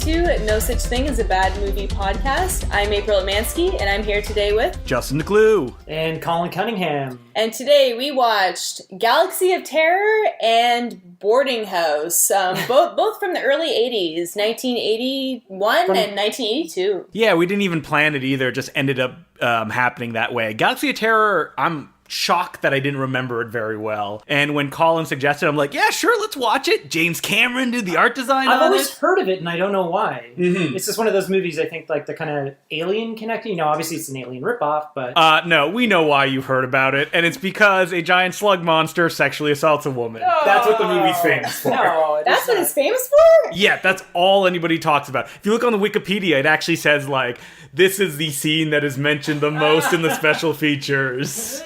to No Such Thing as a Bad Movie podcast. I'm April Atmansky, and I'm here today with Justin DeClue and Colin Cunningham. And today we watched Galaxy of Terror and Boardinghouse, both from the early 80s, 1981 and 1982. Yeah, we didn't even plan it either, it just ended up happening that way. Galaxy of Terror, I'm shocked that I didn't remember it very well. And when Colin suggested, I'm like, yeah, sure, let's watch it. James Cameron did the art design I've on always it. heard of it, and I don't know why. Mm-hmm. It's just one of those movies, I think, like the kind of alien connecting. You know, obviously it's an alien ripoff, but... No, we know why you've heard about it, and it's because a giant slug monster sexually assaults a woman. That's what the movie's famous for. No, that's what it's famous for? Yeah, that's all anybody talks about. If you look on the Wikipedia, it actually says, like, this is the scene that is mentioned the most in the special features.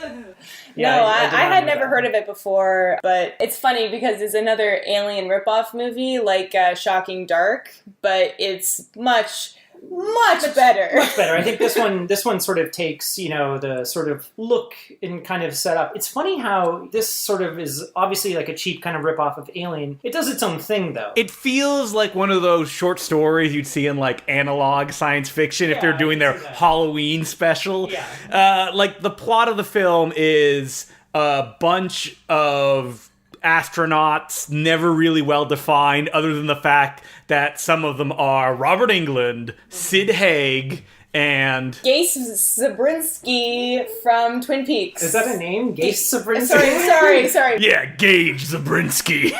Yeah, no, I had never heard of it before, but it's funny because it's another alien ripoff movie like Shocking Dark, but it's much better. Much better. I think this one sort of takes, you know, the sort of look and kind of setup. It's funny how this sort of is obviously like a cheap kind of ripoff of Alien. It does its own thing, though. It feels like one of those short stories you'd see in, like, analog science fiction if they're doing their Halloween special. Yeah. Like, the plot of the film is a bunch of astronauts, never really well defined, other than the fact that some of them are Robert Englund, Sid Haig, and Gase Zabriskie from Twin Peaks. Is that a name? Gase Zabriskie? Sorry. Yeah, Gage Zabriskie.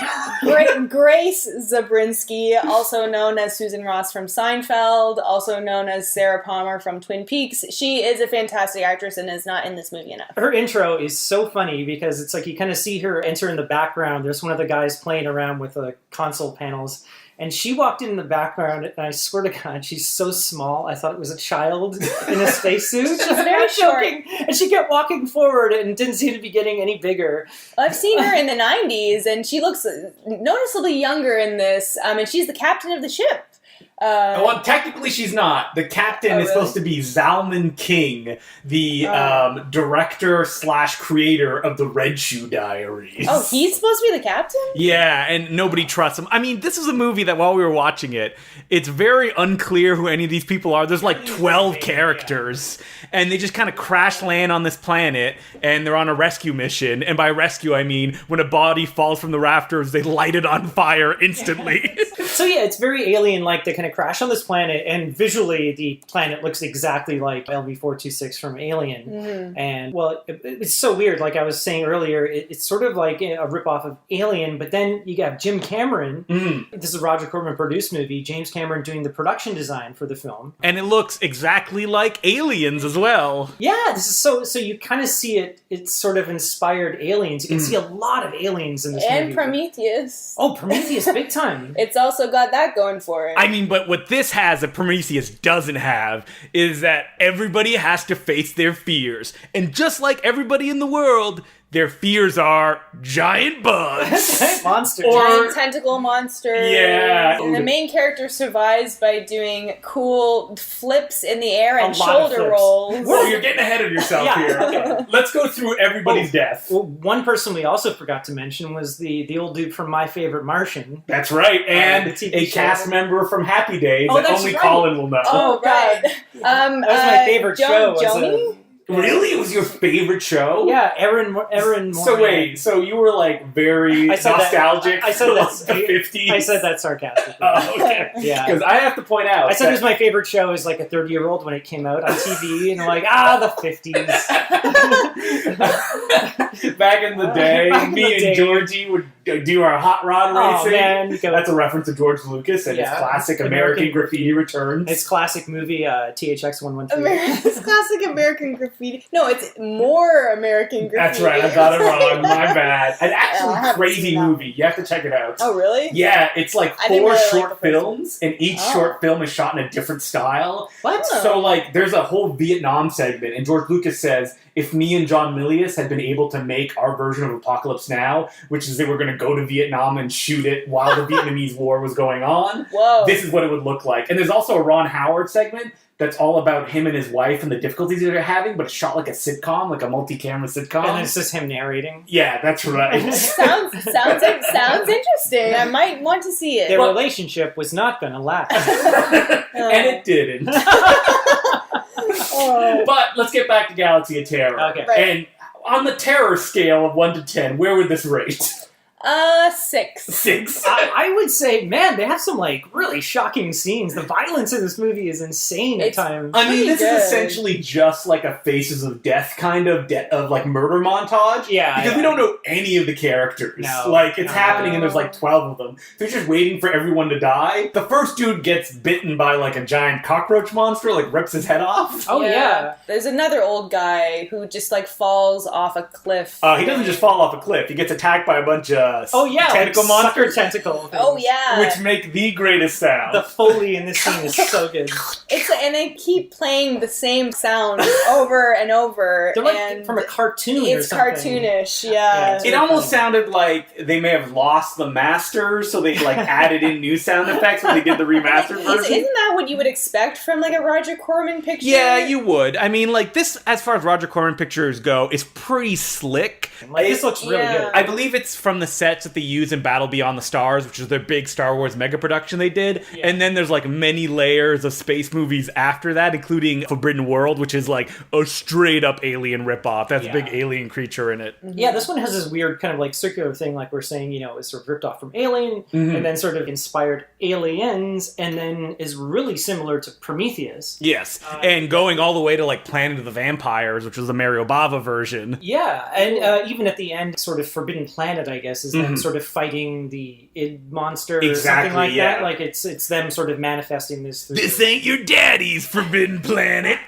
Grace Zabriskie, also known as Susan Ross from Seinfeld, also known as Sarah Palmer from Twin Peaks. She is a fantastic actress and is not in this movie enough. Her intro is so funny because it's like you kind of see her enter in the background. There's one of the guys playing around with the console panels. And she walked in the background, and I swear to God, she's so small. I thought it was a child in a spacesuit. She's very short. And she kept walking forward and didn't seem to be getting any bigger. I've seen her in the 90s, and she looks noticeably younger in this. And she's the captain of the ship. Well, technically she's not. The captain is supposed to be Zalman King, the director/creator of the Red Shoe Diaries. Oh, he's supposed to be the captain? Yeah, and nobody trusts him. I mean, this is a movie that while we were watching it, it's very unclear who any of these people are. There's like 12 characters, and they just kind of crash land on this planet, and they're on a rescue mission. And by rescue, I mean when a body falls from the rafters, they light it on fire instantly. So yeah, it's very alien-like. They kind of crash on this planet, and visually the planet looks exactly like LV-426 from Alien. Mm-hmm. And, well, it's so weird. Like I was saying earlier, it's sort of like a ripoff of Alien, but then you got Jim Cameron. Mm. This is a Roger Corman-produced movie. James Cameron doing the production design for the film. And it looks exactly like Aliens as well. Yeah, this is so you kind of see it's sort of inspired Aliens. You can see a lot of aliens in this movie. And Prometheus. Oh, Prometheus, big time. It's also got that going for it. I mean, but what this has that Prometheus doesn't have is that everybody has to face their fears. And just like everybody in the world, their fears are giant bugs. Giant monsters. Giant tentacle monsters. Yeah. And the main character survives by doing cool flips in the air and shoulder rolls. Whoa, you're getting ahead of yourself here. Okay. Let's go through everybody's death. Well, one person we also forgot to mention was the old dude from My Favorite Martian. That's right. And a cast member from Happy Days that only Colin will know. Oh, right. That was my favorite show. Joni? Really? It was your favorite show? Yeah, Erin So wait, so you were like very nostalgic I said for that, the 50s? I said that sarcastically. Oh, okay. Yeah. Because I have to point out I said it was my favorite show as like a 30-year-old when it came out on TV, and I'm like, the 50s. Back in the day, me and Georgie would do our hot rod racing. Man, that's a reference to George Lucas and his classic American Graffiti returns. His classic movie, THX 113. His classic American Graffiti. No, it's more American Graffiti. That's right, I got it wrong. My bad. An actually crazy movie. You have to check it out. Oh, really? Yeah, it's like 4 short films, and each short film is shot in a different style. What? So, like, there's a whole Vietnam segment, and George Lucas says, if me and John Milius had been able to make our version of Apocalypse Now, which is they were going to go to Vietnam and shoot it while the Vietnamese War was going on, this is what it would look like. And there's also a Ron Howard segment that's all about him and his wife and the difficulties that they're having, but it's shot like a sitcom, like a multi-camera sitcom. And it's just him narrating. Yeah, that's right. sounds interesting. I might want to see it. Their relationship was not going to last. And it didn't. But let's get back to Galaxy of Terror. Okay. Right. And on the terror scale of 1 to 10, where would this rate? 6. 6. I would say, man, they have some like really shocking scenes. The violence in this movie is insane at times. I mean, this good. is essentially just like a Faces of Death kind of like murder montage. Yeah, because we don't know any of the characters. No, like it's happening, and there's like 12 of them. They're just waiting for everyone to die. The first dude gets bitten by like a giant cockroach monster, like rips his head off. Oh yeah. There's another old guy who just like falls off a cliff. He doesn't just fall off a cliff. He gets attacked by a bunch of tentacle like monsters. tentacle things. Oh yeah, Which make the greatest sound. The Foley in this scene is so good. and they keep playing the same sound over and over. They're like and from a cartoon. It's or something. cartoonish, yeah. Yeah, it's It almost sounded like they may have lost the master, so they like added in new sound effects when they did the remastered version. Isn't that what you would expect from like a Roger Corman picture? Yeah, you would. I mean, like this, as far as Roger Corman pictures go, is pretty slick. Like, this looks really good. I believe it's from the sets that they use in Battle Beyond the Stars, which is their big Star Wars mega production they did. Yeah. And then there's like many layers of space movies after that, including Forbidden World, which is like a straight up alien ripoff. That's a big alien creature in it. Yeah, this one has this weird kind of like circular thing, like we're saying, you know, is sort of ripped off from Alien, and then sort of inspired Aliens, and then is really similar to Prometheus. Yes, and going all the way to like Planet of the Vampires, which was the Mario Bava version. Yeah, and even at the end, sort of Forbidden Planet, I guess, is them sort of fighting the id monster or something like that. Like it's them sort of manifesting this. This ain't your daddy's Forbidden Planet.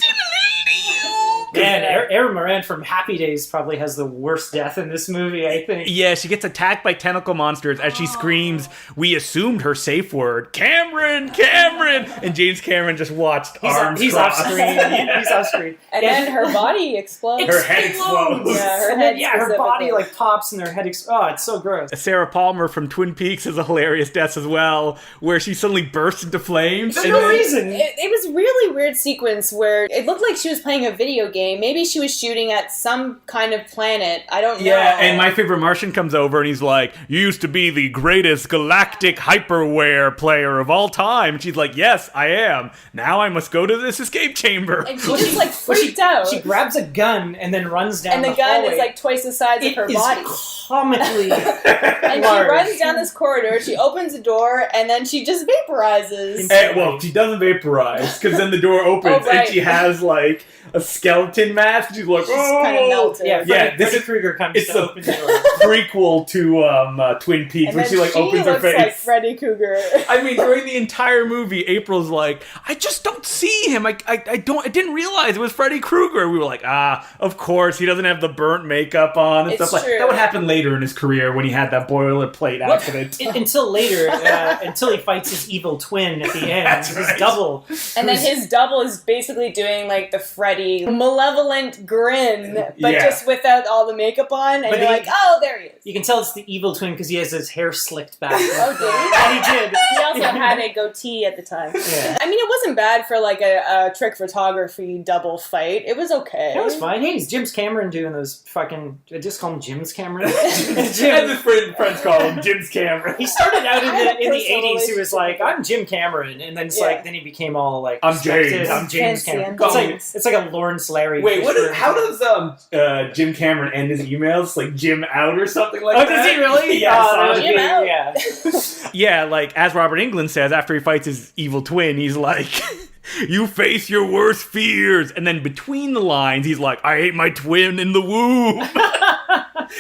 Man, Erin Moran from Happy Days probably has the worst death in this movie, I think. Yeah, she gets attacked by tentacle monsters as she screams, "We assumed her safe word, Cameron, Cameron!" And James Cameron just watched arms He's crossed. off screen. He's off screen. And then her body explodes. Her head explodes. Yeah, her head. Her body like pops and her head explodes. Oh, it's so gross. Sarah Palmer from Twin Peaks has a hilarious death as well, where she suddenly bursts into flames. For no reason. It was a really weird sequence where it looked like she was playing a video game. Maybe she was shooting at some kind of planet. I don't know. Yeah, and My Favorite Martian comes over and he's like, "You used to be the greatest galactic hyperware player of all time." And she's like, "Yes, I am. Now I must go to this escape chamber." And she just like freaked out. She grabs a gun and then runs down and the hallway. gun is like twice the size of her body. Comically and large. she runs down this corridor, she opens the door, and then she just vaporizes. Well, she doesn't vaporize, because then the door opens and she has like a skeleton mask. She's like, She's kind of melted. Yeah, Freddy Krueger comes it's to a open the door. prequel to Twin Peaks, and when she like opens her looks face. like Freddy Krueger. I mean, during the entire movie, April's like, "I just don't see him. I didn't realize it was Freddy Krueger." We were like, of course, he doesn't have the burnt makeup on and It's stuff true. like that. Would happen later in his career when he had that boilerplate accident. Until later, until he fights his evil twin at the end. That's his right. double. And then his double is basically doing like the Freddy malevolent grin, but just without all the makeup on, and But you're like, oh, there he is. You can tell it's the evil twin because he has his hair slicked back. Oh, did he? Yeah, he did. He also had a goatee at the time. Yeah. I mean, it wasn't bad for like a trick photography double fight. It was okay. That was fine. Hey, it's Jim's Cameron doing those fucking... I just call him Jim's Cameron. As his friends call him, Jim's Cameron. He started out in the personal 80s. He was like, "I'm Jim Cameron," and then it's like, then he became all like, "I'm respected. James. I'm James Fancy, Cameron." I'm It's like a Lawrence Larry. Wait, how does Jim Cameron end his emails? Like Jim out or something like that? Oh, does he really? Yeah, Jim out. Yeah. yeah, like as Robert Englund says after he fights his evil twin, he's like, "You face your worst fears," and then between the lines, he's like, "I hate my twin in the womb."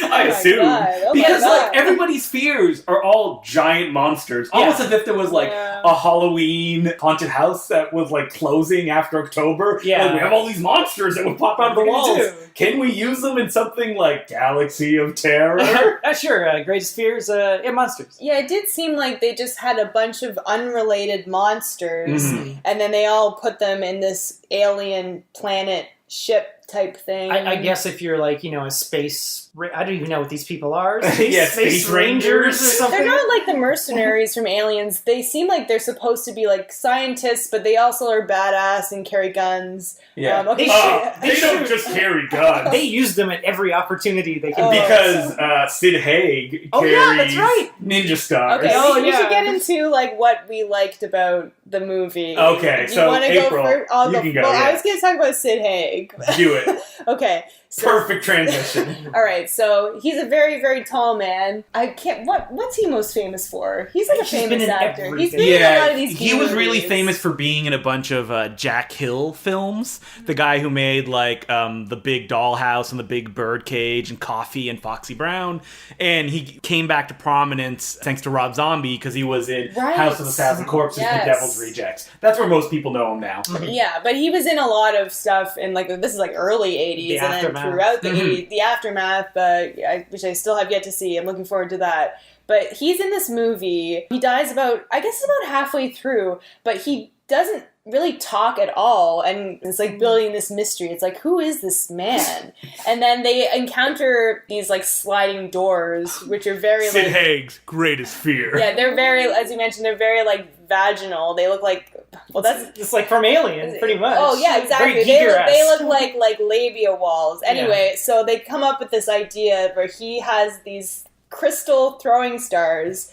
I assume. Because like everybody's fears are all giant monsters. Almost as if there was like a Halloween haunted house that was like closing after October. Yeah. Like, we have all these monsters that would pop out of the walls. Can we use them in something like Galaxy of Terror? Sure. Greatest fears, monsters. Yeah, it did seem like they just had a bunch of unrelated monsters, Mm-hmm. and then they all put them in this alien planet ship type thing. I guess if you're like, a space... I don't even know what these people are. Space Rangers or something. They're not like the mercenaries from Aliens. They seem like they're supposed to be like scientists, but they also are badass and carry guns. Yeah. They don't just carry guns. They use them at every opportunity they can. Because Sid Haig carries that's right. ninja stars. Okay, we should get into like what we liked about the movie. Okay, Do you so want to April, go first? I'll you go. can go, Well, yeah. I was going to talk about Sid Haig. Do it. Okay. So, Perfect transition. all right, so he's a very, very tall man. I can't. What's he most famous for? He's like a famous actor. He's been in a lot of these. He was really movies. famous for being in a bunch of Jack Hill films. The guy who made like The Big Dollhouse and The Big Birdcage and Coffee and Foxy Brown, and he came back to prominence thanks to Rob Zombie because he was in House of a Thousand Corpses and Devil's Rejects. That's where most people know him now. Yeah, but he was in a lot of stuff in like this is like early '80s and then throughout the 80s, the Aftermath, which I still have yet to see. I'm looking forward to that. But he's in this movie. He dies about halfway through, but he doesn't really talk at all, and it's like building this mystery. It's like, who is this man? And then they encounter these like sliding doors, which are very Sid like Haig's greatest fear. yeah, they're very, as you mentioned, they're very like vaginal. They look like it's like from Alien, pretty much. Oh yeah, exactly. They look like labia walls. Anyway, so they come up with this idea where he has these crystal throwing stars.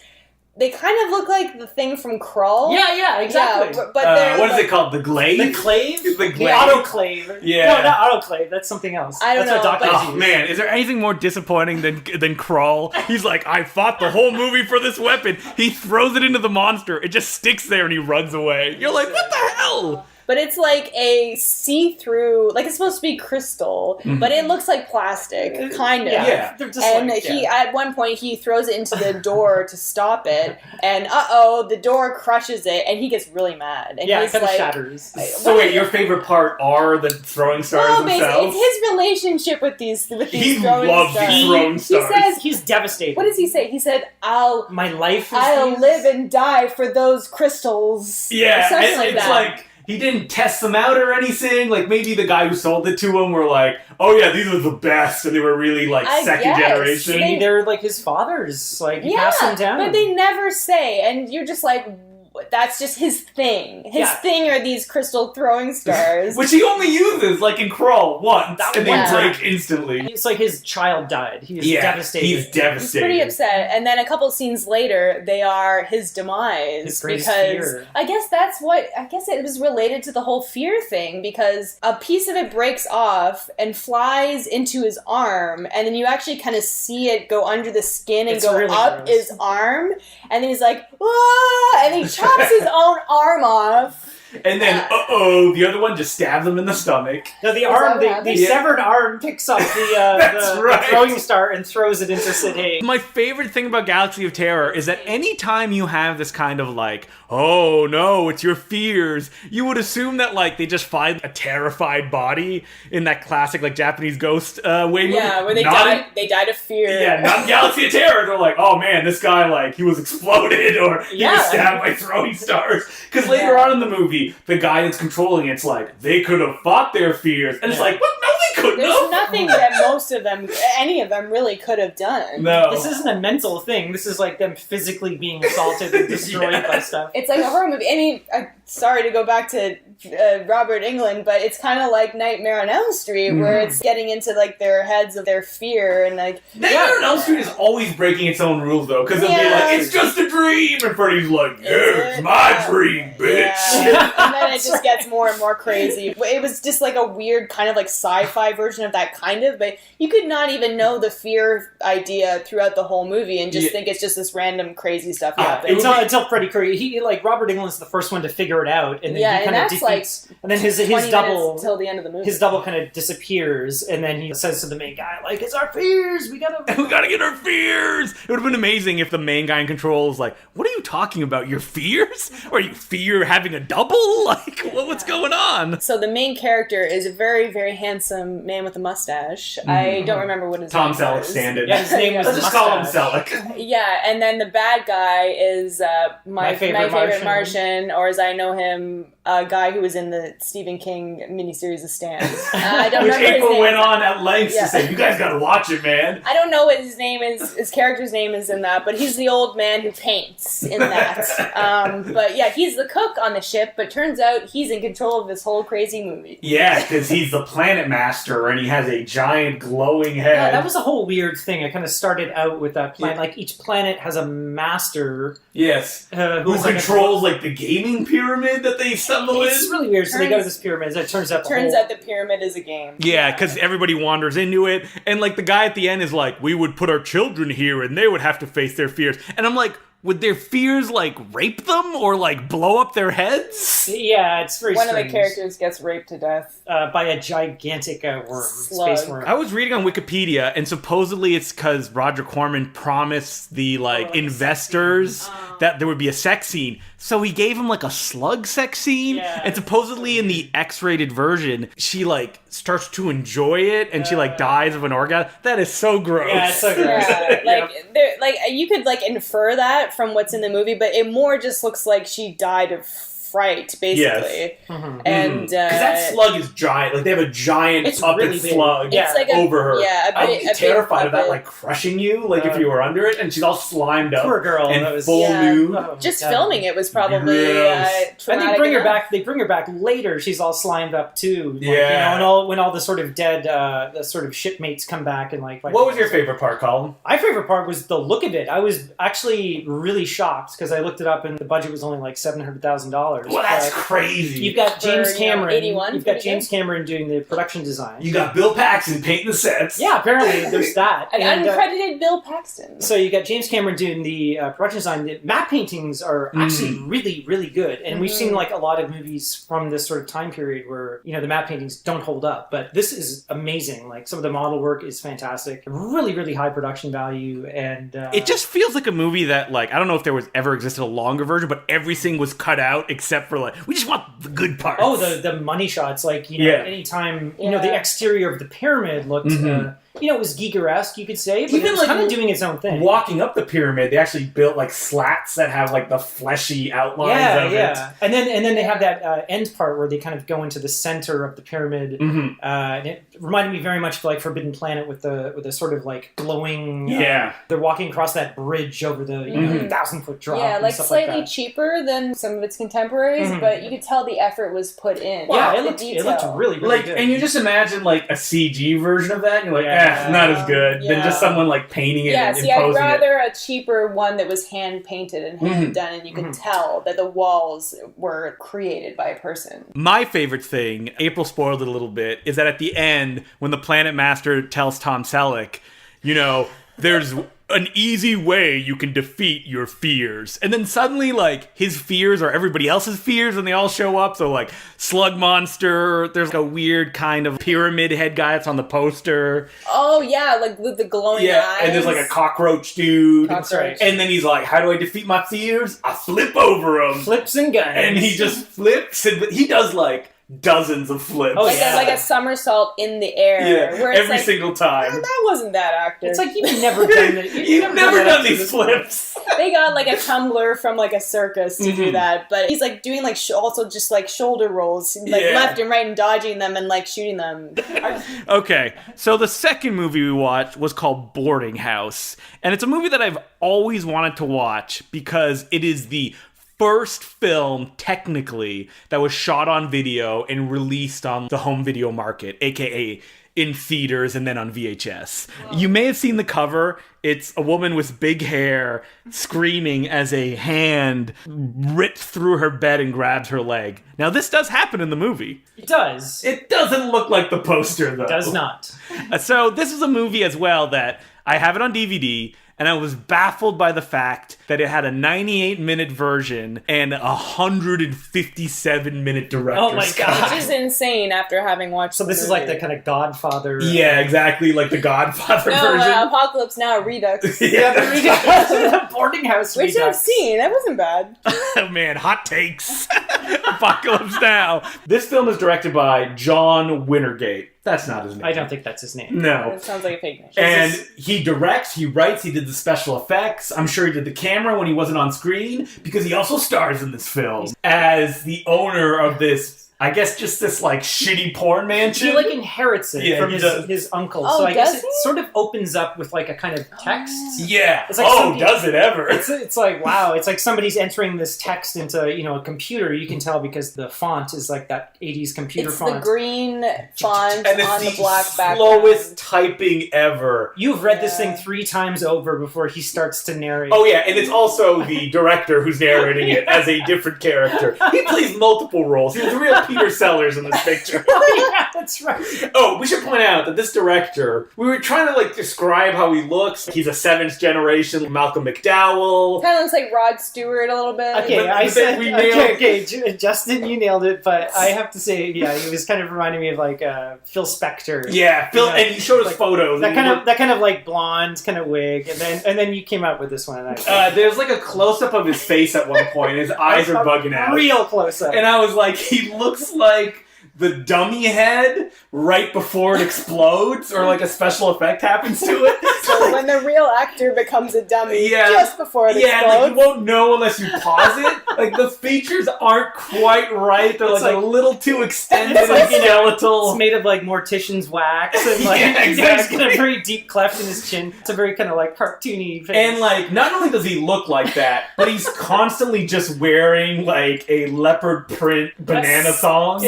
They kind of look like the thing from Krull. Yeah, exactly. Yeah, but they're what is it called? The glaive? The clave? The The glaive. autoclave. Yeah. No, not autoclave. That's something else. I don't That's know, what doctors Oh use. man, is there anything more disappointing than Krull? He's like, I fought the whole movie for this weapon. He throws it into the monster. It just sticks there and he runs away. You're like, what the hell? But it's like a see-through, like it's supposed to be crystal, but it looks like plastic, kind of. Yeah. They're just And like, at one point, he throws it into the door to stop it, and the door crushes it, and he gets really mad. And it he's kind of like, shatters. So wait, your favorite part are the throwing stars well, themselves? it's his relationship with these He throwing loves stars. these throwing stars. He says, He's devastated. what does he say? He said, My life is I'll these- live and die for those crystals. Yeah, Or something like it's that. like he didn't test them out or anything. Like maybe the guy who sold it to him were like, "Oh yeah, these are the best," and they were really like I second guess. generation. Maybe they're like his fathers. Like, he passed them down. but they never say, and you're just like, that's just his thing. His thing are these crystal throwing stars. Which he only uses, like in Crawl, once, and they Yeah. break instantly. It's like his child died. He's devastated. He's He's devastated. pretty upset, and then a couple scenes later, they are his demise. His greatest because fear. I guess it was related to the whole fear thing, because a piece of it breaks off and flies into his arm, and then you actually kind of see it go under the skin and It's go really up gross. his arm, and then he's like, "Ah!" and he chops his own arm off. And then, the other one just stabs him in the stomach. No, the that arm, what the happened? severed arm picks up That's the right. throwing star and throws it into Sid Haig. My favorite thing about Galaxy of Terror is that anytime you have this kind of like, oh no, it's your fears, you would assume that like they just find a terrified body in that classic like Japanese ghost way movie. Yeah, where they died of fear. Yeah, not in Galaxy of Terror. They're like, oh man, this guy like he was exploded or he was stabbed by throwing stars. Because later on in the movie, the guy that's controlling it's like they could have fought their fears, and it's like, what? No, they couldn't. There's nothing that any of them really could have done. No, This isn't a mental thing. This is like them physically being assaulted and destroyed by stuff. It's like a horror movie. I mean, sorry to go back to Robert Englund, but it's kind of like Nightmare on Elm Street, where it's getting into like their heads of their fear and like. Nightmare on Elm Street is always breaking its own rules though, because it'll be like, it's just a dream, and Freddy's like, yeah, it's my dream, bitch. Yeah. And then it just gets more and more crazy. It was just like a weird kind of like sci-fi version of that kind of, but you could not even know the fear idea throughout the whole movie and just think it's just this random crazy stuff happening. Until Freddy Krueger, Robert Englund's the first one to figure it out, and then he kind of defeats. And then his double till the end of the movie. His double kind of disappears, and then he says to the main guy, like, "It's our fears. We gotta get our fears." It would have been amazing if the main guy in control was like, "What are you talking about? Your fears? Or you fear having a double? Like, what's going on?" So the main character is a very, very handsome man with a mustache. I don't remember what his Tom name Selleck was. stand-in. Yeah, his name was Let's just call him Mustache. Selleck. Yeah, and then the bad guy is my favorite Martian, or as I know him, a guy who was in the Stephen King miniseries The Stand. I don't Which remember his April name. went on at length to say, you guys gotta watch it, man. I don't know what his name is, his character's name is in that, but he's the old man who paints in that. But yeah, he's the cook on the ship, but turns out he's in control of this whole crazy movie. Yeah, because he's the planet master and he has a giant glowing head. Yeah, that was a whole weird thing. I kind of started out with that planet. Like, each planet has a master. Yes. Who controls, like, the gaming pyramid that they stumble in. It's really weird. So they go to this pyramid. It turns out the pyramid is a game. Yeah, because everybody wanders into it. And, like, the guy at the end is like, we would put our children here and they would have to face their fears. And I'm like, would their fears, like, rape them or, like, blow up their heads? Yeah, it's very strange. One of the characters gets raped to death. By a gigantic worm. Slug. Space worm. I was reading on Wikipedia, and supposedly it's because Roger Corman promised the, like, investors that there would be a sex scene. So he gave him, like, a slug sex scene. Yeah. And supposedly in the X-rated version, she, like, starts to enjoy it, and she, like, dies of an orgasm. That is so gross. Yeah, it's so gross. Yeah, you could like infer that from what's in the movie, but it more just looks like she died of fright, basically. Yes. And because that slug is giant. Like, they have a giant puppet really big. slug It's like over her. Yeah, I'd be terrified of that, like, crushing you, like, if you were under it, and she's all slimed up. Poor girl. And that was, full nude. Just filming it was probably Gross. traumatic. And they bring her enough. back. They bring her back later. She's all slimed up too. Like, Yeah. You know, when all the sort of dead, the sort of shipmates come back and like. What was your favorite part, Colin? My favorite part was the look of it. I was actually really shocked because I looked it up and the budget was only like $700,000. Well, that's crazy. You've got James For, Cameron. 81. You've got James Cameron doing the production design. You got Bill Paxton painting the sets. Yeah, apparently there's that. An uncredited Bill Paxton. So you got James Cameron doing the production design. The map paintings are actually really, really good. And we've seen like a lot of movies from this sort of time period where, you know, the map paintings don't hold up. But this is amazing. Like, some of the model work is fantastic. Really, really high production value. And it just feels like a movie that, like, I don't know if there was ever existed a longer version, but everything was cut out except for, like, we just want the good parts. Oh, the money shots. Like, you know, anytime, you know, the exterior of the pyramid looked... you know, it was Giger-esque, you could say, but even it was like kind of doing its own thing. Walking up the pyramid, they actually built like slats that have like the fleshy outlines of it. And then they have that end part where they kind of go into the center of the pyramid. And it reminded me very much of like Forbidden Planet with the sort of like glowing. They're walking across that bridge over the 1,000-foot drop. Yeah, and like stuff slightly like that. cheaper than some of its contemporaries, but you could tell the effort was put in. Yeah, the it looked detail. really, really Like, good. and you just imagine like a CG version of that, and you're like, not as good than just someone like painting it and see, I'd imposing rather a cheaper one that was hand painted and hand done, and you could tell that the walls were created by a person. My favorite thing, April spoiled it a little bit, is that at the end, when the Planet Master tells Tom Selleck, you know, there's an easy way you can defeat your fears. And then suddenly, like, his fears are everybody else's fears, and they all show up. So, like, Slug Monster, there's a weird kind of pyramid head guy that's on the poster. Oh, yeah, like with the glowing eyes. And there's, like, a cockroach dude. That's right. And then he's like, how do I defeat my fears? I flip over him. Flips and guns. And he just flips, and he does, like, dozens of flips. Oh, like a somersault in the air. Yeah, where it's every like, single time. "Oh, that wasn't that actor. It's like you've never done it. You've never done these flips. They got like a tumbler from like a circus to do that, but he's like doing like also just like shoulder rolls, like left and right, and dodging them and like shooting them. Okay, so the second movie we watched was called Boardinghouse, and it's a movie that I've always wanted to watch because it is the first film, technically, that was shot on video and released on the home video market, aka in theaters and then on VHS. You may have seen the cover. It's a woman with big hair screaming as a hand rips through her bed and grabs her leg. Now, this does happen in the movie. It does. It doesn't look like the poster, though. It does not. So this is a movie as well that I have it on DVD, and I was baffled by the fact that it had a 98-minute version and a 157-minute director's Oh my cut. God. Which is insane after having watched. So this is like the kind of Godfather. Yeah, exactly, like the Godfather no, version. Apocalypse Now Redux. Yeah, the Boardinghouse. Which I've seen. That wasn't bad. Oh man, hot takes. Apocalypse Now. This film is directed by John Wintergate. That's not his name. I don't think that's his name. No. It sounds like a fake name. And he directs, he writes, he did the special effects. I'm sure he did the camera when he wasn't on screen, because he also stars in this film as the owner of this, I guess, just this, like, shitty porn mansion. He, like, inherits it from his uncle. Oh, so I guess it he? sort of opens up with, like, a kind of text. Yeah. It's like does it ever? It's like, wow. It's like somebody's entering this text into, you know, a computer. You can tell because the font is like that 80s computer font. It's the green font and on the black background. Slowest typing ever. You've read this thing 3 times over before he starts to narrate. Oh, yeah, and it's also the director who's narrating it as a different character. He plays multiple roles. He was a real Peter Sellers in this picture. Yeah, that's right. Oh, we should point out that this director, we were trying to, like, describe how he looks. He's a 7th generation Malcolm McDowell. Kind of looks like Rod Stewart a little bit. Okay, Justin, you nailed it, but I have to say, yeah, he was kind of reminding me of, like, Phil Spector. Yeah, Phil, and he showed us photos. That kind of like blonde kind of wig, and then you came out with this one. There's like a close-up of his face at one point. His eyes are bugging out. Real close-up. And I was like, he looks like the dummy head right before it explodes, or like a special effect happens to it. So when the real actor becomes a dummy just before it explodes. Like you won't know unless you pause it. Like the features aren't quite right. They're like a little too extended and skeletal. It's made of like mortician's wax, and like he's got a very deep cleft in his chin. It's a very kind of like cartoony face. And like not only does he look like that, but he's constantly just wearing like a leopard print banana thong.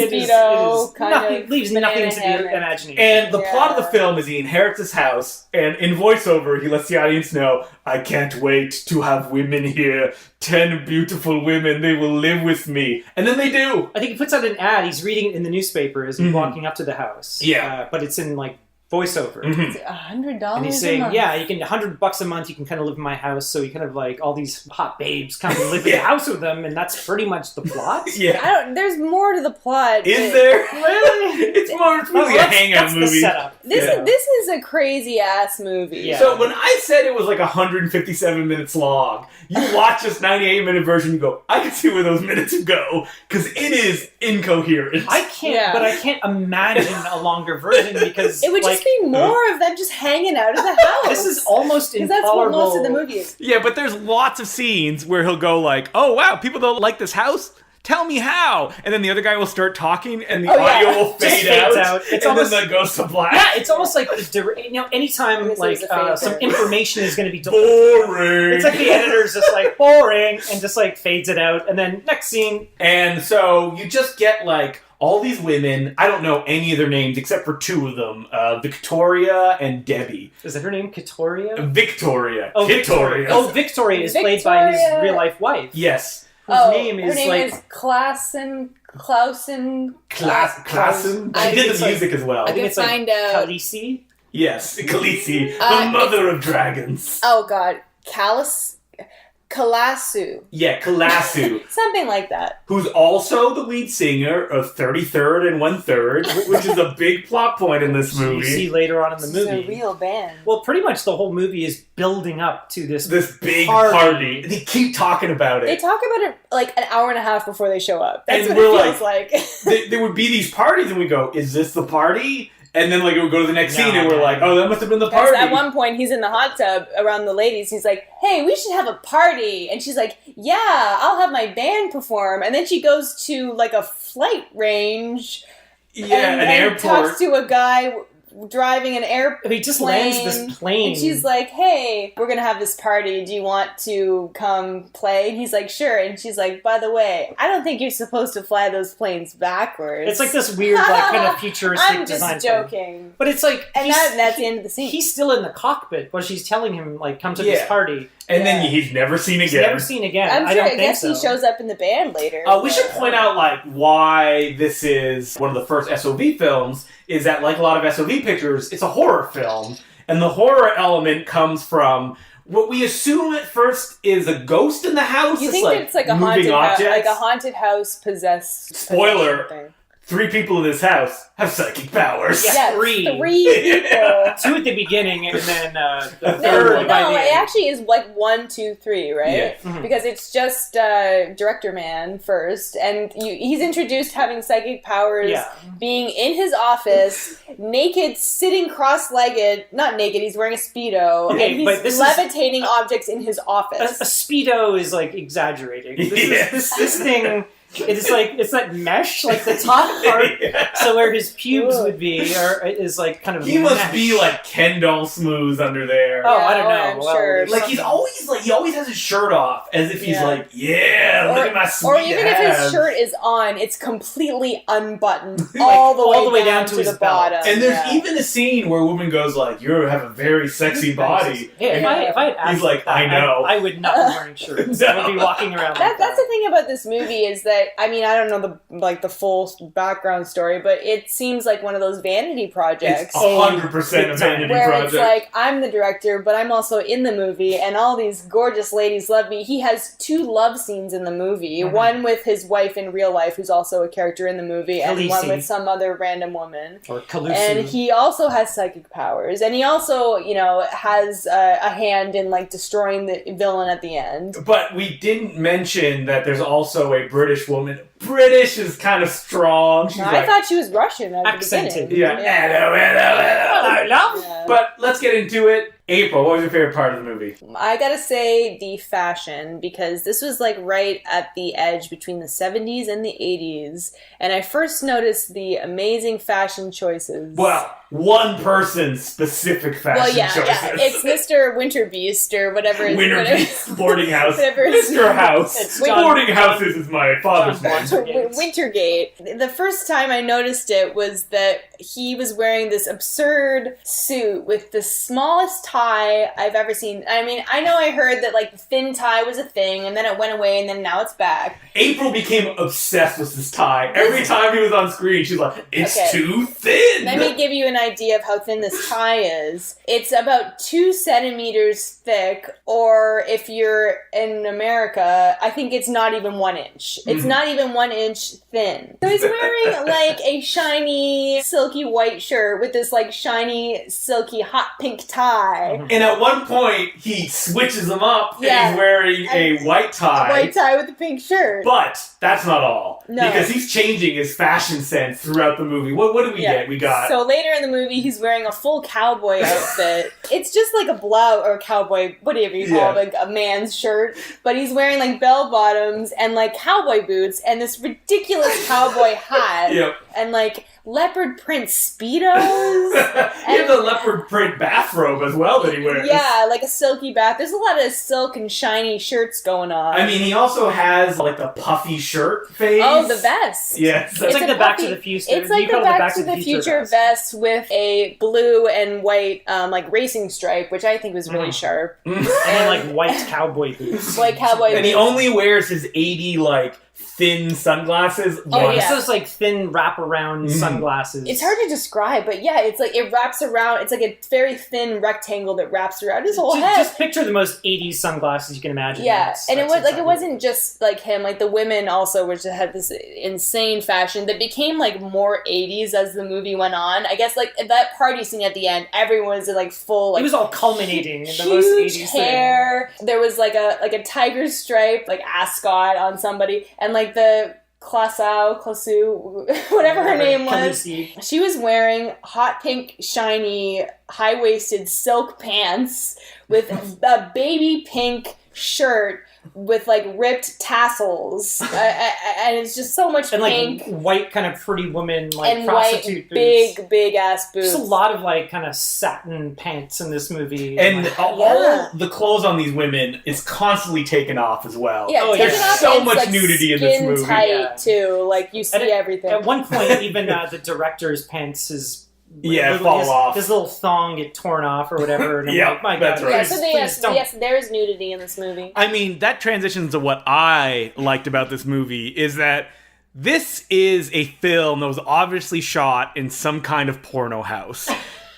Leaves nothing to the imagination. And the plot of the film is he inherits his house, and in voiceover he lets the audience know, I can't wait to have women here. 10 beautiful women, they will live with me. And then they do. I think he puts out an ad, he's reading it in the newspaper as he's walking up to the house. Yeah. But it's in like voiceover. It's $100 and he's saying, a month. yeah, you can $100 a month, you can kind of live in my house, so you kind of like all these hot babes come and live in the house with them, and that's pretty much the plot. There's more to the plot. Is there? Really? It's really a hangout movie. The setup. This is a crazy ass movie. Yeah. So when I said it was like 157 minutes long, you watch this 98-minute version, you go, I can see where those minutes go, because it is incoherent. I can't imagine a longer version, because it would just be more of them just hanging out of the house. This is almost intolerable. That's what most of the movie is. Yeah, but there's lots of scenes where he'll go like, oh wow, people don't like this house? Tell me how. And then the other guy will start talking and the audio will fade out. It's and almost, then that goes to black. Yeah, it's almost like, anytime like some information is going to be boring. It's like the editor's just like, boring, and just like fades it out. And then next scene. And so you just get like all these women. I don't know any of their names except for 2 of them, Victoria and Debbie. Is that her name, Victoria? Victoria. Oh, Victoria. Oh, Victoria is played by his real life wife. Yes. Her name is Klausen. Klassen? She did the music as well. I think it's like Khaleesi? Yes, Khaleesi, the mother of dragons. Oh god, Kalasu. Yeah, Kalasu. Something like that. Who's also the lead singer of 33rd and 1/3, which is a big plot point in this movie. You see later on in the movie. It's a real band. Well, pretty much the whole movie is building up to this big party. They keep talking about it. They talk about it like an hour and a half before they show up. That's and what it feels like. There would be these parties and we go, is this the party? And then like it would go to the next scene and we're like, oh, that must have been the party. At one point he's in the hot tub around the ladies. He's like, hey, we should have a party. And she's like, yeah, I'll have my band perform. And then she goes to like a flight range. Yeah, an airport. Talks to a guy driving an airplane. He just lands this plane. And she's like, hey, we're going to have this party. Do you want to come play? And he's like, sure. And she's like, by the way, I don't think you're supposed to fly those planes backwards. It's like this weird, like, kind of futuristic design. I'm just joking. Thing. But it's like... And that's the end of the scene. He's still in the cockpit while she's telling him, like, come to this party. And then he's never seen again. He's never seen again. I'm sure, I guess he shows up in the band later. We should point out, like, why this is one of the first SOV films, is that, like a lot of SOV pictures, it's a horror film. And the horror element comes from what we assume at first is a ghost in the house. You think it's like a haunted house possessed. Spoiler. 3 people in this house have psychic powers. Yes, 3 people. 2 at the beginning, and then the No, third by the it end. actually is like 1, 2, 3, right? Yeah. Mm-hmm. Because it's just Director Man first, and he's introduced having psychic powers, being in his office, naked, sitting cross-legged. Not naked, he's wearing a Speedo, and he's levitating objects in his office. A Speedo is like exaggerating. This thing. It's like mesh, like the top part, so where his pubes would be, is like kind of. He must be like Ken doll smooth under there. Oh, I don't know. I'm sure. Like he always has his shirt off, as if he's like, look at my sweet Or even abs. if his shirt is on, it's completely unbuttoned all the way down to the bottom. And there's even a scene where a woman goes like, "You have a very sexy body." Yeah, if I had asked he's like, that, "I know." I would not be wearing shirts. I would be walking around. That's the thing about this movie is that, I mean, I don't know the full background story, but it seems like one of those vanity projects. It's 100% a vanity where project. It's like, I'm the director, but I'm also in the movie, and all these gorgeous ladies love me. He has 2 love scenes in the movie. Mm-hmm. One with his wife in real life, who's also a character in the movie, and one with some other random woman. Or Khaleesi. And he also has psychic powers, and he also, has a hand in like destroying the villain at the end. But we didn't mention that there's also a British woman. British is kind of strong. I thought she was Russian at accented. the beginning. Hello. But let's get into it. April, what was your favorite part of the movie? I gotta say the fashion, because this was like right at the edge between the 70s and the 80s, and I first noticed the amazing fashion choices. Well, one person's specific fashion choices. Yeah, it's Mr. Winterbeast or whatever. Winterbeast, Boardinghouse, Mr. House. Boardinghouse is my father's name. Wintergate. The first time I noticed it was that he was wearing this absurd suit with the smallest tie I've ever seen. I mean, I know I heard that like the thin tie was a thing, and then it went away, and then now it's back. April became obsessed with this tie. Every time he was on screen, she's like, "It's too thin." Let me give you an idea of how thin this tie is. It's about 2 centimeters thick, or if you're in America, I think it's not even 1 inch. It's not even 1 inch thin. So he's wearing like a shiny, silky white shirt with this like shiny, silky, hot pink tie. And at one point, he switches them up and he's wearing a white tie. A white tie with a pink shirt. But that's not all. No. Because he's changing his fashion sense throughout the movie. What do we get? We got... So later in the movie, he's wearing a full cowboy outfit. It's just like a blouse or cowboy, whatever you call it, like a man's shirt. But he's wearing like bell bottoms and like cowboy boots and this ridiculous cowboy hat. And like leopard print Speedos. He has a leopard print bathrobe as well that he wears. Yeah, like a silky bath. There's a lot of silk and shiny shirts going on. I mean, he also has like the puffy shirt phase. Oh, the vest. Yes. It's like the Back to the Future. It's like the Back to the Future vest with a blue and white like racing stripe, which I think was really sharp. And then like white cowboy boots. White cowboy boots. And he only wears his 80 like thin sunglasses. It's those like thin wraparound sunglasses. It's hard to describe, but yeah, it's like it wraps around. It's like a very thin rectangle that wraps around his whole head. Just picture the most 80s sunglasses you can imagine. Yeah, and it was like it wasn't just like him. Like the women also had this insane fashion that became like more 80s as the movie went on. I guess like that party scene at the end, everyone was like full. Like, it was all culminating in the most 80s hair. Thing. There was like a tiger stripe like ascot on somebody, and like the Klasu, whatever her name was. Khaleesi. She was wearing hot pink, shiny, high-waisted silk pants with a baby pink shirt with like ripped tassels, and it's just so much and pink. Like white kind of pretty woman like and prostitute white, big ass boots. Just a lot of like kind of satin pants in this movie, and all the clothes on these women is constantly taken off as well. Yeah, there's off, so much like nudity in this movie. Tight too, like you see everything. At one point, even the director's pants is. Fall off. His little thong get torn off or whatever. And I'm like, my God. That's right. Yeah, so yes, there is nudity in this movie. I mean, that transitions to what I liked about this movie is that this is a film that was obviously shot in some kind of porno house.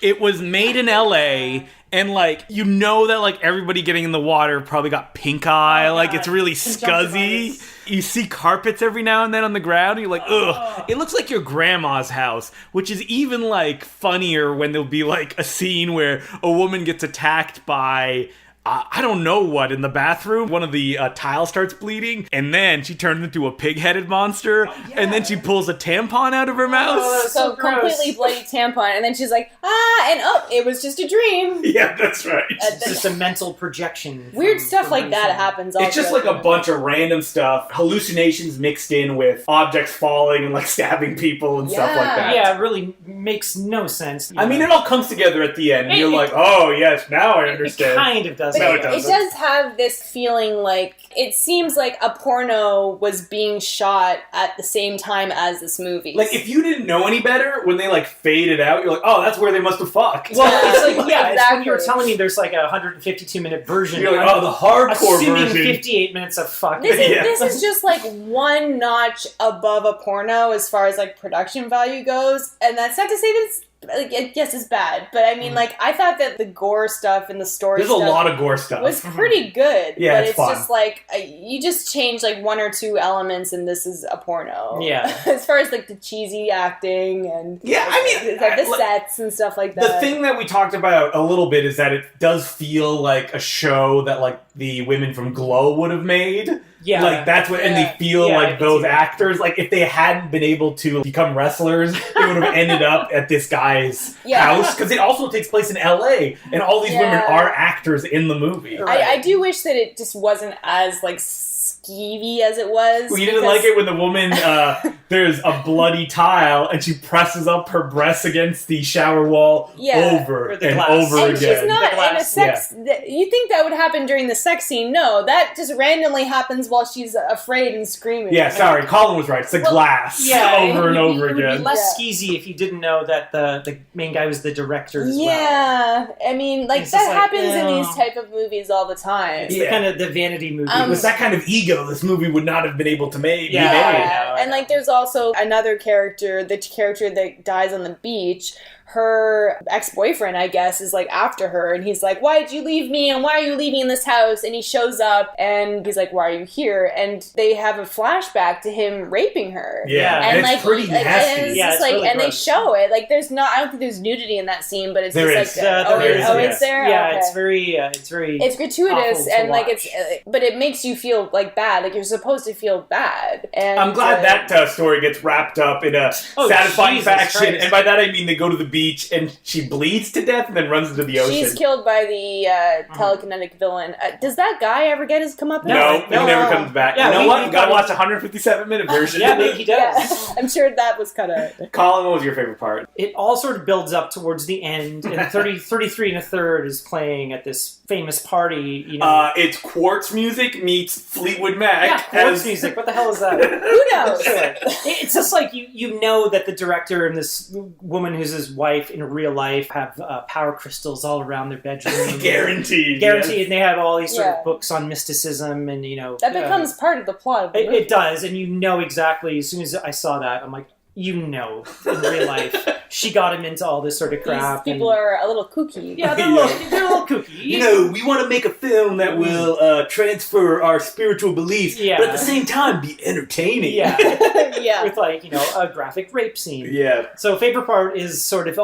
It was made in LA, And, like, you know that, like, everybody getting in the water probably got pink eye. Oh, like, God. it's really scuzzy. You see carpets every now and then on the ground, and you're like, ugh. It looks like your grandma's house, which is even, like, funnier when there'll be, like, a scene where a woman gets attacked by... I don't know what, in the bathroom, one of the tiles starts bleeding, and then she turns into a pig-headed monster, and then she pulls a tampon out of her mouth. So completely bloody tampon, and then she's like, and it was just a dream. Yeah, that's right. It's just a mental projection. Weird stuff like that happens all It's just like a bunch of random stuff, hallucinations mixed in with objects falling and like stabbing people and stuff like that. Yeah, it really makes no sense. I mean, it all comes together at the end, and you're like, oh, yes, now I understand. It kind of does. But it does have this feeling like it seems like a porno was being shot at the same time as this movie. Like, if you didn't know any better, when they like fade it out, you're like, oh, that's where they must have fucked. Well, it's like, yeah, exactly. It's when you were telling me there's like a 152-minute version. You're like, oh, the hardcore assuming version. 58 minutes of fuck. This is just like one notch above a porno as far as like production value goes, and that's not to say that it's like, yes, it's bad, but I mean, like, I thought that the gore stuff and the story There's stuff a lot of gore stuff. was pretty good. Yeah, but it's it's fun. just like you just change like one or two elements, and this is a porno. Yeah. As far as like the cheesy acting and Yeah, I mean, like, the sets and stuff like that. The thing that we talked about a little bit is that it does feel like a show that like the women from Glow would have made. Yeah. Like, that's what, and they feel Yeah, I like can those see that. actors, like, if they hadn't been able to become wrestlers, they would have ended up at this guy's house. Because it also takes place in LA, and all these women are actors in the movie. I do wish that it just wasn't as, like, skeevy as it was. Well, you didn't like it when the woman, there's a bloody tile, and she presses up her breasts against the shower wall over and over and again. she's not in a sex... You think that would happen during the sex scene? No, that just randomly happens while she's afraid and screaming. Yeah, sorry, Colin was right. It's the glass over and over It would again. be less skeezy if you didn't know that the main guy was the director as well. Yeah, I mean, like, that happens in these type of movies all the time. It's the kind of the vanity movie. With that kind of ego, this movie would not have been able to make. Yeah, and like there's also another character, the character that dies on the beach. Her ex-boyfriend, I guess, is like after her, and he's like, "Why did you leave me? And why are you leaving this house?" And he shows up, and he's like, "Why are you here?" And they have a flashback to him raping her. Yeah, and like, it's pretty nasty. And it's just like, really and gross. they show it. Like, there's not. I don't think there's nudity in that scene, but it's there just is. like, it's there. Yeah, Okay. it's very. It's gratuitous, awful to and like watch. but it makes you feel like bad. Like you're supposed to feel bad. And I'm glad that story gets wrapped up in a satisfying Jesus fashion, Christ. and by that I mean they go to the beach and she bleeds to death and then runs into the ocean. She's killed by the telekinetic villain. Does that guy ever get his comeuppance? No, he never comes back. Yeah, you know we- what? we Gotta got watch the 157-minute version. Yeah, maybe he does. Yeah. I'm sure that was cut out. Colin, what was your favorite part? It all sort of builds up towards the end, and 33 and a third is playing at this famous party. You know, It's quartz music meets Fleetwood Mac. quartz music. What the hell is that? Who knows? It's just like you know that the director and this woman who's his wife in real life have power crystals all around their bedroom. Guaranteed. Guaranteed. Yes. And they have all these sort of books on mysticism, and you know That becomes part of the plot of the movie. it does, and you know exactly. As soon as I saw that, I'm like, you know, in real life, she got him into all this sort of crap. These people are a little kooky. Yeah, they're a little kooky. You know, we want to make a film that will transfer our spiritual beliefs, but at the same time be entertaining. Yeah. Yeah. With like, you know, a graphic rape scene. Yeah. So favorite part is sort of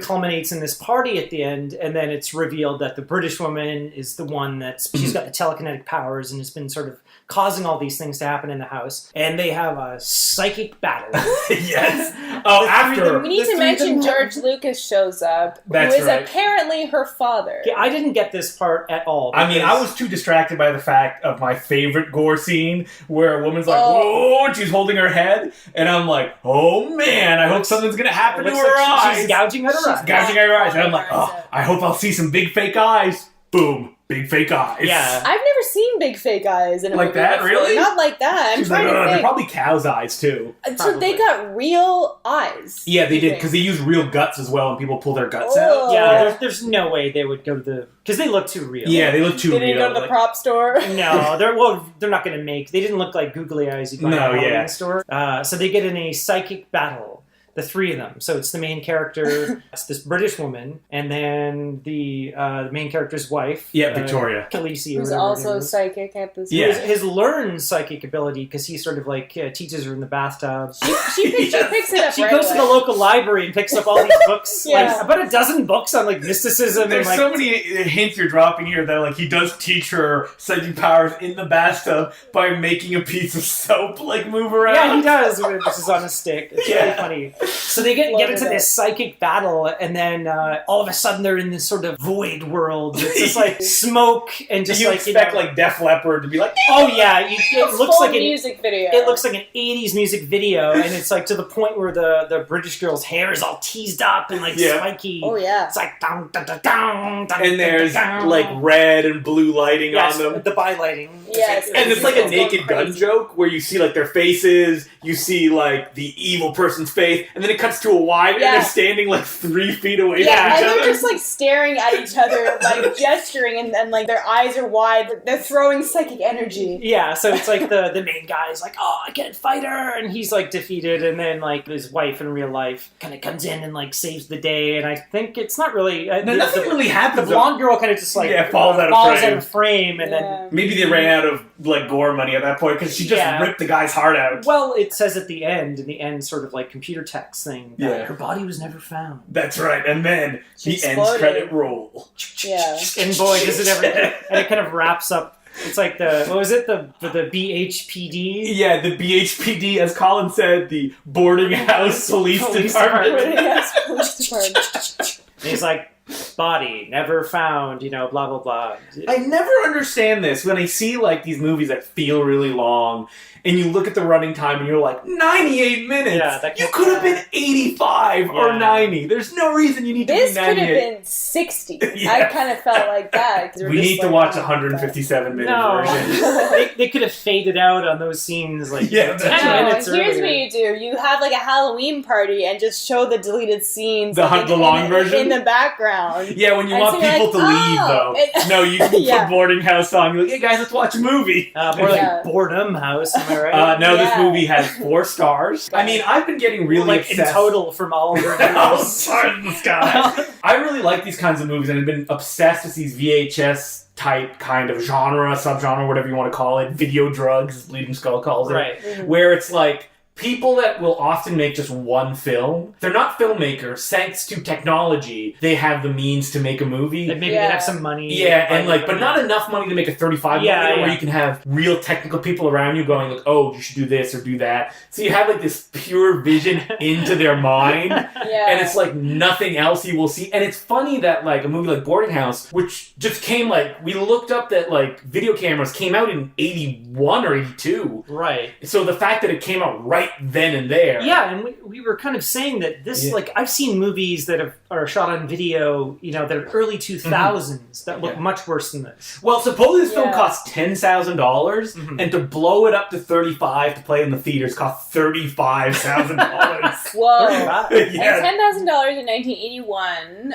culminates in this party at the end, and then it's revealed that the British woman is the one she's got the telekinetic powers and has been sort of causing all these things to happen in the house. And they have a psychic battle. Yes. Oh, after. We need to mention George Lucas shows up, That's who is right. apparently her father. Yeah, I didn't get this part at all. I mean, I was too distracted by the fact of my favorite gore scene where a woman's like, whoa, and she's holding her head, and I'm like, oh man, I hope something's gonna happen to her eyes. She's gouging at her eyes. Gouging at her eyes. And I'm like, oh, I hope I'll see some big fake eyes. Boom. Big fake eyes. Yeah. I've never seen big fake eyes in a Like movie that? before. Really? Not like that. I'm She's trying like, to they're think. probably cow's eyes too. So they got real eyes. Yeah, they did, because they use real guts as well, and people pull their guts out. Yeah, there's no way they would go to because they look too real. Yeah, they look too real. They didn't go to the prop store. No, they're not going to make. They didn't look like googly eyes you buy in a Halloween store. So they get in a psychic battle. the three of them. So it's the main character, it's this British woman, and then the main character's wife. Yeah, Victoria. Khaleesi, who's also psychic at this Yeah. His learned psychic ability, because he sort of like teaches her in the bathtub. She picks it up She right goes away. to the local library and picks up all these books, Yeah. like about a dozen books on like mysticism. There's and, like, so many hints you're dropping here that like he does teach her psychic powers in the bathtub by making a piece of soap like move around. Yeah, he does, which is on a stick. It's really funny. So they get Love into it. this psychic battle, and then all of a sudden they're in this sort of void world. It's just like smoke and just you like expect like Def Leppard to be like, oh yeah, it looks full like an music video. It looks like an 80s music video, and it's like to the point where the British girl's hair is all teased up and like spiky. Oh yeah. It's like down, down, down, down, down, and there's down. like red and blue lighting Yes, on them. the bylighting. Yes. And it's like a It's Naked going Gun crazy. joke where you see like their faces, you see like the evil person's face, and then it cuts to a wide and Yeah. they're standing like 3 feet away Yeah, from and each they're other. just like staring at each other, like gesturing, and then like their eyes are wide. They're throwing psychic energy. Yeah, so it's like the main guy is like, oh, I can't fight her, and he's like defeated, and then like his wife in real life kind of comes in and like saves the day, and I think it's not really Nothing really the happens. blonde girl kind of just like falls out of frame. and then Maybe they ran out of like gore money at that point because she just Yeah. ripped the guy's heart out. well, it says at the end, in the end sort of like computer text thing, that Yeah. her body was never found. That's right, and then She the end exploded. credit roll. Yeah. And boy, does it ever! And it kind of wraps up. It's like what was it? The BHPD. Yeah, the BHPD, as Colin said, the Boardinghouse Police Department. Yes, police department. And he's like, body never found. You know, blah blah blah. I never understand this when I see like these movies that feel really long, and you look at the running time and you're like 98 minutes. Yeah, that you can't- could have been 85 or Yeah. 90. There's no reason you need This to be could 98. have been 60. Yeah. I kind of felt like that. 'cause we're We just need to like, watch oh, a 157 minute No, version. they could have faded out on those scenes like Yeah, 10 that's No, minutes here's earlier. what you do. You have like a Halloween party and just show the deleted scenes. The like, long version? in the background. Yeah, when you And want so you're people like, to leave, oh. though. No, you can Yeah. put Boardinghouse on. You're like, hey guys, let's watch a movie. More Yeah. like Boredom House, am I right? No, this Yeah. movie has 4 stars. I mean, I've been getting really like in obsessed. total from all of Oh, our stars in the sky. I really like these kinds of movies, and I've been obsessed with these VHS type kind of genre, subgenre, whatever you want to call it, video drugs, as Bleeding Skull calls it, Right. where it's like people that will often make just one film. They're not filmmakers. Thanks to technology, they have the means to make a movie. Like maybe Yeah. they have some money. Yeah, and like, but not enough money to make a 35 Yeah, millimeter where yeah. you can have real technical people around you going like, oh, you should do this or do that. So you have like this pure vision into their mind, Yeah. and it's like nothing else you will see. And it's funny that like a movie like Boardinghouse, which just came like, we looked up that like video cameras came out in 81 or 82. Right. So the fact that it came out right then and there. Yeah, and we were kind of saying that this, like, I've seen movies that are shot on video, you know, that are early 2000s that look much worse than this. Well, supposedly this film Yeah. cost $10,000, and to blow it up to 35 to play in the theaters cost $35,000. Whoa. 35. And Yeah. $10,000 in 1981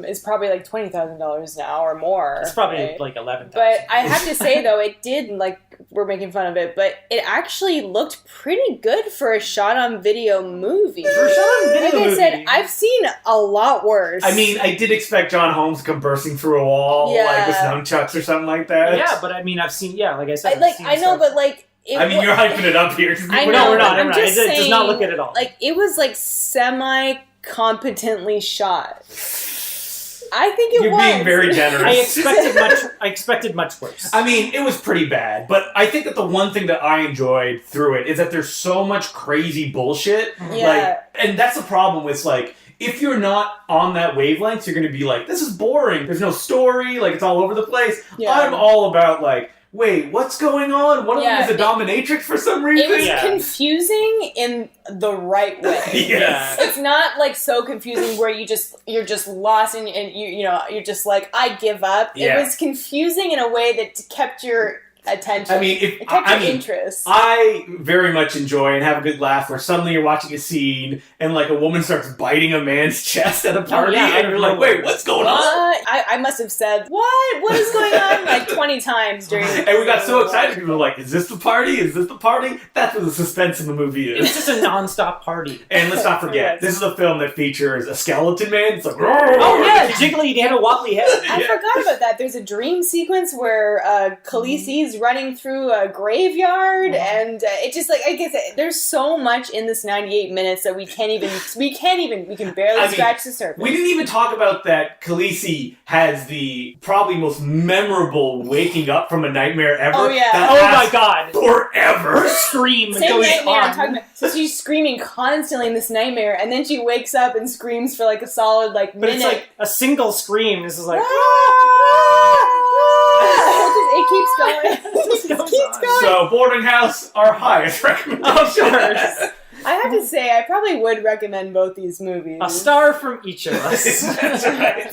is probably like $20,000 now or more. It's probably right? like 11,000. But I have to say, though, it did, like, we're making fun of it, but it actually looked pretty good for a shot-on-video movie. For a shot-on-video Like I movie. said, I've seen a lot worse. I mean, I did expect John Holmes to come bursting through a wall, Yeah. like with nunchucks or something like that. Yeah, but I mean, I've seen, like I said, I've seen I know, stuff. but, like... I mean, you're hyping it up here. I No, know, we're not. but I'm It just does not saying, look good at all. Like, it was, like, semi-competently shot. I think it You're was. being very generous. I expected much worse. I mean, it was pretty bad, but I think that the one thing that I enjoyed through it is that there's so much crazy bullshit. Yeah. Like, and that's the problem with, like, if you're not on that wavelength, you're going to be like, this is boring. There's no story. Like, it's all over the place. Yeah. I'm all about, like, wait, what's going on? One of Yeah, them is a dominatrix for some reason? It was Yeah. confusing in the right way. Yes. It's not like so confusing where you're just lost and you're just like, I give up. Yeah. It was confusing in a way that kept your attention. I mean, it kept your interest. I very much enjoy and have a good laugh where suddenly you're watching a scene and like a woman starts biting a man's chest at a party, and you're like, wait, what's going on? I must have said, what is going on, like 20 times during the And we got so excited, we were like, is this the party? Is this the party? That's what the suspense in the movie is. It's just a non-stop party. And let's not forget, this is a film that features a skeleton man. It's like, oh yeah, jiggly, he had a wobbly head. I forgot about that. There's a dream sequence where Khaleesi's running through a graveyard, and it just like, I guess there's so much in this 98 minutes that we can barely scratch the surface. We didn't even talk about that Khaleesi has the probably most memorable waking up from a nightmare ever. Oh yeah. Oh my god. Forever. Scream Same goes nightmare on. I'm talking about. So she's screaming constantly in this nightmare, and then she wakes up and screams for like a solid minute. But it's like a single scream. This is like... It keeps going. It just keeps going. So, Boardinghouse, our highest recommendation. Of course. I have to say, I probably would recommend both these movies. A star from each of us. That's right.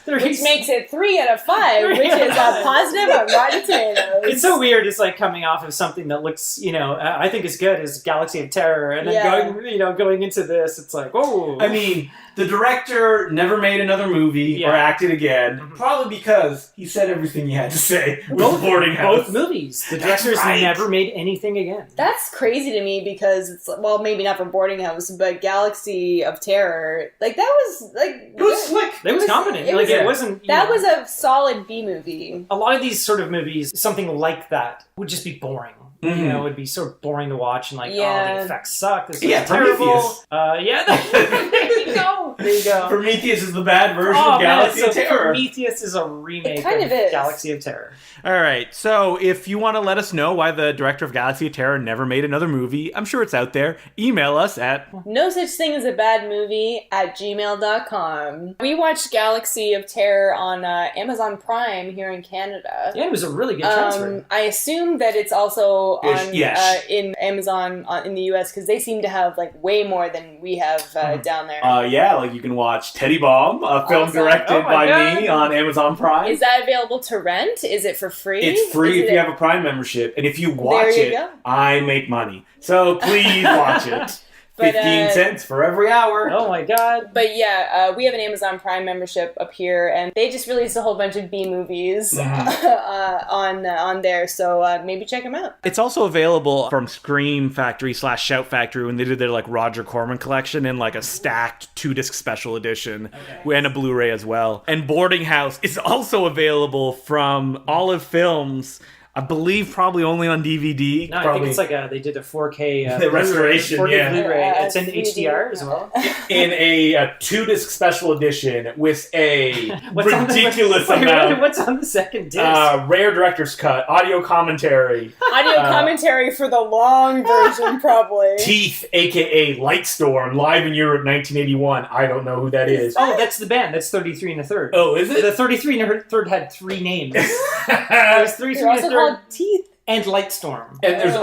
Which makes it 3 out of 5, which is a positive on Rotten Tomatoes. It's so weird. It's like coming off of something that looks, I think is good as Galaxy of Terror, and then going into this, it's like, oh. I mean, the director never made another movie or acted again, probably because he said everything he had to say with Boardinghouse. Both movies. The directors never made anything again. That's crazy to me because it's, well, maybe not for Boardinghouse, but Galaxy of Terror, like that was like it was slick. It was competent. It wasn't. That was a solid B movie. A lot of these sort of movies, something like that, would just be boring. It would be sort of boring to watch and like, oh, the effects suck. This is terrible. There you go. There you go. Prometheus is the bad version of Galaxy of Terror. Prometheus is a remake of Galaxy of Terror. All right. So if you want to let us know why the director of Galaxy of Terror never made another movie, I'm sure it's out there. Email us at nosuchthingasabadmovie@gmail.com. We watched Galaxy of Terror on Amazon Prime here in Canada. Yeah, it was a really good transfer. I assume that it's also on in Amazon in the US because they seem to have like way more than we have down there. Like you can watch Teddy Bomb, a film directed by me on Amazon Prime. Is that available to rent? Is it for free? It's free if you have a Prime membership, and if you watch I make money. So please watch it. 15 cents for every hour. Oh my god. But we have an Amazon Prime membership up here, and they just released a whole bunch of B movies on there, so maybe check them out. It's also available from Scream Factory / Shout Factory when they did their like Roger Corman collection in like a stacked 2-disc special edition and a Blu-ray as well. And Boardinghouse is also available from Olive Films. I believe probably only on DVD. No, I think it's like they did a 4K the restoration, 4K Blu-ray. It's in HDR as well. In a 2-disc special edition with a ridiculous amount. What's on the second disc? Rare director's cut, audio commentary. Audio commentary for the long version, probably. Teeth, a.k.a. Lightstorm, live in Europe 1981. I don't know who that is. Oh, that's the band. That's 33 1/3. Oh, is it? The 33 1/3 had 3 names. There's 33 1/3. Teeth and Lightstorm. And there's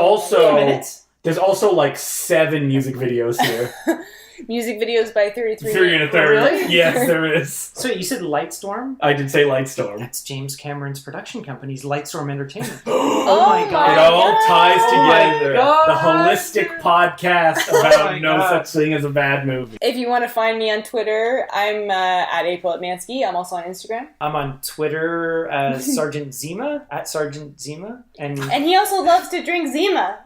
also like 7 music videos here. Music videos by 33 1/3. Really? Yes, there is. So you said Lightstorm? I did say Lightstorm. That's James Cameron's production company's Lightstorm Entertainment. Oh my god. It all ties together. Oh the holistic podcast about no such thing as a bad movie. If you want to find me on Twitter, I'm at April at Mansky. I'm also on Instagram. I'm on Twitter as Sergeant Zima, at Sergeant Zima. And he also loves to drink Zima.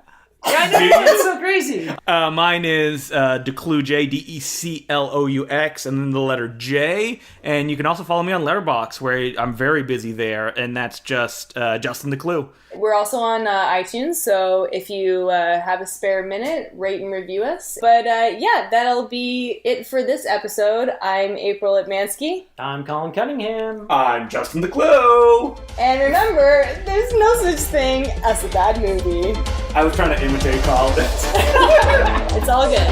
Yeah, I know, it's so crazy. Mine is Decloux, Decloux, and then the letter J. And you can also follow me on Letterboxd, where I'm very busy there, and that's just Justin Decloux. We're also on iTunes, so if you have a spare minute, rate and review us. But that'll be it for this episode. I'm April at Mansky. I'm Colin Cunningham. I'm Justin Decloux. And remember, there's no such thing as a bad movie. I was trying to imitate Colin. It's all good.